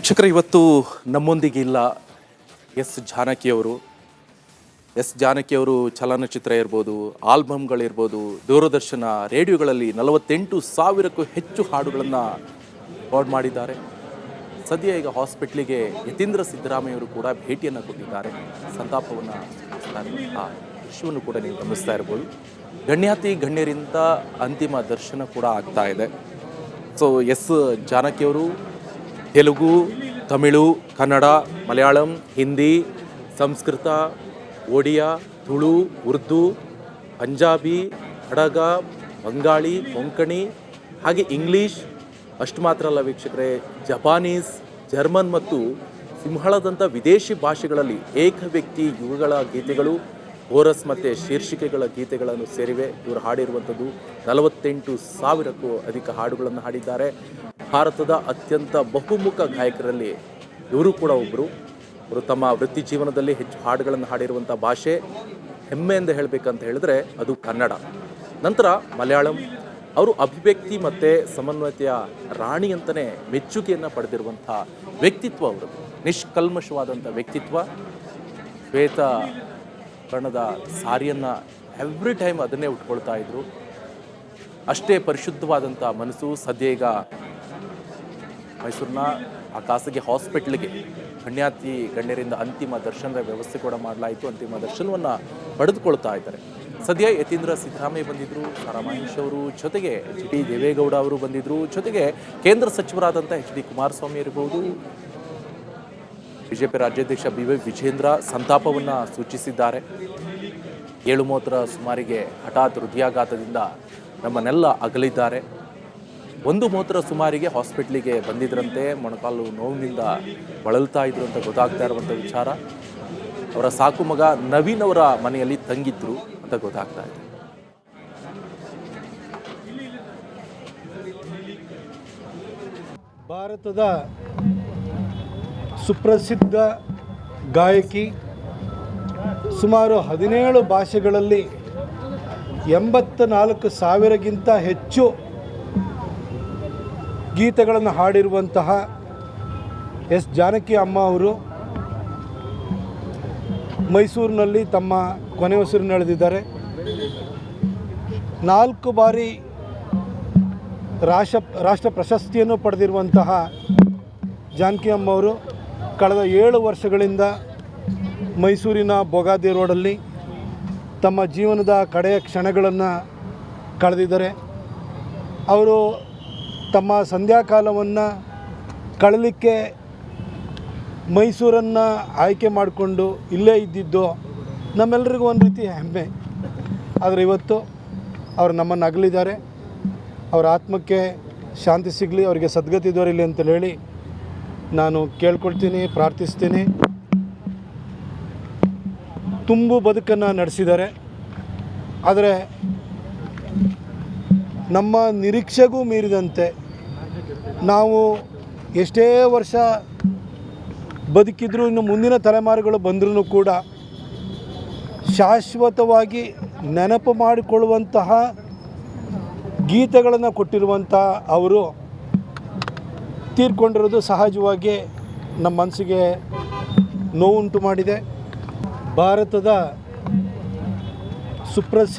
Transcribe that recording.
ವೀಕ್ಷಕರೇ, ಇವತ್ತು ನಮ್ಮೊಂದಿಗೆ ಇಲ್ಲ ಎಸ್ ಜಾನಕಿಯವರು. ಚಲನಚಿತ್ರ ಇರ್ಬೋದು, ಆಲ್ಬಮ್ಗಳಿರ್ಬೋದು, ದೂರದರ್ಶನ, ರೇಡಿಯೋಗಳಲ್ಲಿ 48,000ಕ್ಕೂ ಹೆಚ್ಚು ಹಾಡುಗಳನ್ನು ರೆಕಾರ್ಡ್ ಮಾಡಿದ್ದಾರೆ. ಸದ್ಯ ಈಗ ಹಾಸ್ಪಿಟ್ಲಿಗೆ ಯತೀಂದ್ರ ಸಿದ್ದರಾಮಯ್ಯವರು ಕೂಡ ಭೇಟಿಯನ್ನು ಕೊಟ್ಟಿದ್ದಾರೆ. ಸಂತಾಪವನ್ನು ಆ ದೃಶ್ಯವನ್ನು ಕೂಡ ನೀವು ಗಮನಿಸ್ತಾ ಇರ್ಬೋದು. ಗಣ್ಯರಿಂದ ಅಂತಿಮ ದರ್ಶನ ಕೂಡ ಆಗ್ತಾ ಇದೆ. ಸೊ ಎಸ್ ಜಾನಕಿಯವರು ತೆಲುಗು, ತಮಿಳು, ಕನ್ನಡ, ಮಲಯಾಳಂ, ಹಿಂದಿ, ಸಂಸ್ಕೃತ, ಒಡಿಯಾ, ತುಳು, ಉರ್ದು, ಪಂಜಾಬಿ, ಕಡಗ, ಬಂಗಾಳಿ, ಕೊಂಕಣಿ, ಹಾಗೆ ಇಂಗ್ಲೀಷ್ ಅಷ್ಟು ಮಾತ್ರ ಅಲ್ಲ ವೀಕ್ಷಕರೇ, ಜಪಾನೀಸ್, ಜರ್ಮನ್ ಮತ್ತು ಸಿಂಹಳದಂಥ ವಿದೇಶಿ ಭಾಷೆಗಳಲ್ಲಿ ಏಕ ವ್ಯಕ್ತಿ ಯುಗಗಳ ಗೀತೆಗಳು, ಕೋರಸ್ ಮತ್ತು ಶೀರ್ಷಿಕೆಗಳ ಗೀತೆಗಳನ್ನು ಸೇರಿವೆ. ಇವರು ಹಾಡಿರುವಂಥದ್ದು 48,000ಕ್ಕೂ ಅಧಿಕ ಹಾಡುಗಳನ್ನು ಹಾಡಿದ್ದಾರೆ. ಭಾರತದ ಅತ್ಯಂತ ಬಹುಮುಖ ಗಾಯಕರಲ್ಲಿ ಇವರು ಕೂಡ ಒಬ್ಬರು. ಅವರು ತಮ್ಮ ವೃತ್ತಿ ಜೀವನದಲ್ಲಿ ಹೆಚ್ಚು ಹಾಡುಗಳನ್ನು ಹಾಡಿರುವಂಥ ಭಾಷೆ ಹೆಮ್ಮೆಯಿಂದ ಹೇಳಬೇಕಂತ ಹೇಳಿದ್ರೆ ಅದು ಕನ್ನಡ. ನಂತರ ಮಲಯಾಳಂ. ಅವರು ಅಭಿವ್ಯಕ್ತಿ ಮತ್ತು ಸಮನ್ವಯತೆಯ ರಾಣಿ ಅಂತಲೇ ಮೆಚ್ಚುಗೆಯನ್ನು ಪಡೆದಿರುವಂಥ ವ್ಯಕ್ತಿತ್ವ ಅವರದು. ನಿಷ್ಕಲ್ಮಶವಾದಂಥ ವ್ಯಕ್ತಿತ್ವ. ಶ್ವೇತ ಬಣ್ಣದ ಸಾರಿಯನ್ನು ಎವ್ರಿ ಟೈಮ್ ಅದನ್ನೇ ಉಟ್ಕೊಳ್ತಾ ಇದ್ರು. ಅಷ್ಟೇ ಪರಿಶುದ್ಧವಾದಂಥ ಮನಸ್ಸು. ಸದ್ಯ ಈಗ ಮೈಸೂರಿನ ಆ ಖಾಸಗಿ ಹಾಸ್ಪಿಟ್ಲಿಗೆ ಗಣ್ಯರಿಂದ ಅಂತಿಮ ದರ್ಶನದ ವ್ಯವಸ್ಥೆ ಕೂಡ ಮಾಡಲಾಯಿತು. ಅಂತಿಮ ದರ್ಶನವನ್ನು ಪಡೆದುಕೊಳ್ತಾ ಇದ್ದಾರೆ. ಸದ್ಯ ಯತೀಂದ್ರ ಸಿದ್ದರಾಮಯ್ಯ ಬಂದಿದ್ದರು, ಸಾರಾ ಮಹೇಶ್ ಅವರು, ಜೊತೆಗೆ HD ದೇವೇಗೌಡ ಅವರು ಬಂದಿದ್ದರು, ಜೊತೆಗೆ ಕೇಂದ್ರ ಸಚಿವರಾದಂಥ HD ಕುಮಾರಸ್ವಾಮಿ ಇರಬಹುದು, ಬಿಜೆಪಿ ರಾಜ್ಯಾಧ್ಯಕ್ಷ BY ವಿಜೇಂದ್ರ ಸಂತಾಪವನ್ನು ಸೂಚಿಸಿದ್ದಾರೆ. 7:30 ಸುಮಾರಿಗೆ ಹಠಾತ್ ಹೃದಯಾಘಾತದಿಂದ ನಮ್ಮನ್ನೆಲ್ಲ ಅಗಲಿದ್ದಾರೆ. 1:30 ಸುಮಾರಿಗೆ ಹಾಸ್ಪಿಟ್ಲಿಗೆ ಬಂದಿದ್ರಂತೆ. ಮೊಣಕಾಲು ನೋವಿನಿಂದ ಬಳಲ್ತಾ ಇದ್ರು ಅಂತ ಗೊತ್ತಾಗ್ತಾ ಇರುವಂಥ ವಿಚಾರ. ಅವರ ಸಾಕು ಮಗ ನವೀನ್ ಅವರ ಮನೆಯಲ್ಲಿ ತಂಗಿದ್ರು ಅಂತ ಗೊತ್ತಾಗ್ತಾ ಇದೆ. ಭಾರತದ ಸುಪ್ರಸಿದ್ಧ ಗಾಯಕಿ, ಸುಮಾರು 17 ಭಾಷೆಗಳಲ್ಲಿ 84,000ಗಿಂತ ಹೆಚ್ಚು ಗೀತೆಗಳನ್ನು ಹಾಡಿರುವಂತಹ ಎಸ್ ಜಾನಕಿ ಅಮ್ಮ ಅವರು ಮೈಸೂರಿನಲ್ಲಿ ತಮ್ಮ ಕೊನೆ ಉಸಿರಿನೆಳೆದಿದ್ದಾರೆ. 4 ಬಾರಿ ರಾಷ್ಟ್ರ ಪ್ರಶಸ್ತಿಯನ್ನು ಪಡೆದಿರುವಂತಹ ಜಾನಕಿ ಅಮ್ಮ ಅವರು ಕಳೆದ 7 ವರ್ಷಗಳಿಂದ ಮೈಸೂರಿನ ಬೊಗಾದಿ ರೋಡಲ್ಲಿ ತಮ್ಮ ಜೀವನದ ಕಡೆಯ ಕ್ಷಣಗಳನ್ನು ಕಳೆದಿದ್ದಾರೆ. ಅವರು ತಮ್ಮ ಸಂಧ್ಯಾಕಾಲವನ್ನು ಕಳಲಿಕ್ಕೆ ಮೈಸೂರನ್ನು ಆಯ್ಕೆ ಮಾಡಿಕೊಂಡು ಇಲ್ಲೇ ಇದ್ದಿದ್ದು ನಮ್ಮೆಲ್ಲರಿಗೂ ಒಂದು ರೀತಿ ಹೆಮ್ಮೆ. ಆದರೆ ಇವತ್ತು ಅವರು ನಮ್ಮನ್ನು ಅಗಲಿದ್ದಾರೆ. ಅವರ ಆತ್ಮಕ್ಕೆ ಶಾಂತಿ ಸಿಗಲಿ, ಅವರಿಗೆ ಸದ್ಗತಿ ದೊರೆಯಲಿ ಅಂತ ಹೇಳಿ ನಾನು ಕೇಳ್ಕೊಳ್ತೀನಿ, ಪ್ರಾರ್ಥಿಸ್ತೀನಿ. ತುಂಬು ಬದುಕನ್ನು ನಡೆಸಿದ್ದಾರೆ. ಆದರೆ ನಮ್ಮ ನಿರೀಕ್ಷೆಗೂ ಮೀರಿದಂತೆ ನಾವು ಎಷ್ಟೇ ವರ್ಷ ಬದುಕಿದ್ರೂ, ಇನ್ನು ಮುಂದಿನ ತಲೆಮಾರುಗಳು ಬಂದರೂ ಕೂಡ ಶಾಶ್ವತವಾಗಿ ನೆನಪು ಮಾಡಿಕೊಳ್ಳುವಂತಹ ಗೀತೆಗಳನ್ನು ಕೊಟ್ಟಿರುವಂಥ ಅವರು ತೀರ್ಕೊಂಡಿರೋದು ಸಹಜವಾಗಿ ನಮ್ಮ ಮನಸ್ಸಿಗೆ ನೋವುಂಟು ಮಾಡಿದೆ. ಭಾರತದ ಸುಪ್ರಸಿದ್ಧ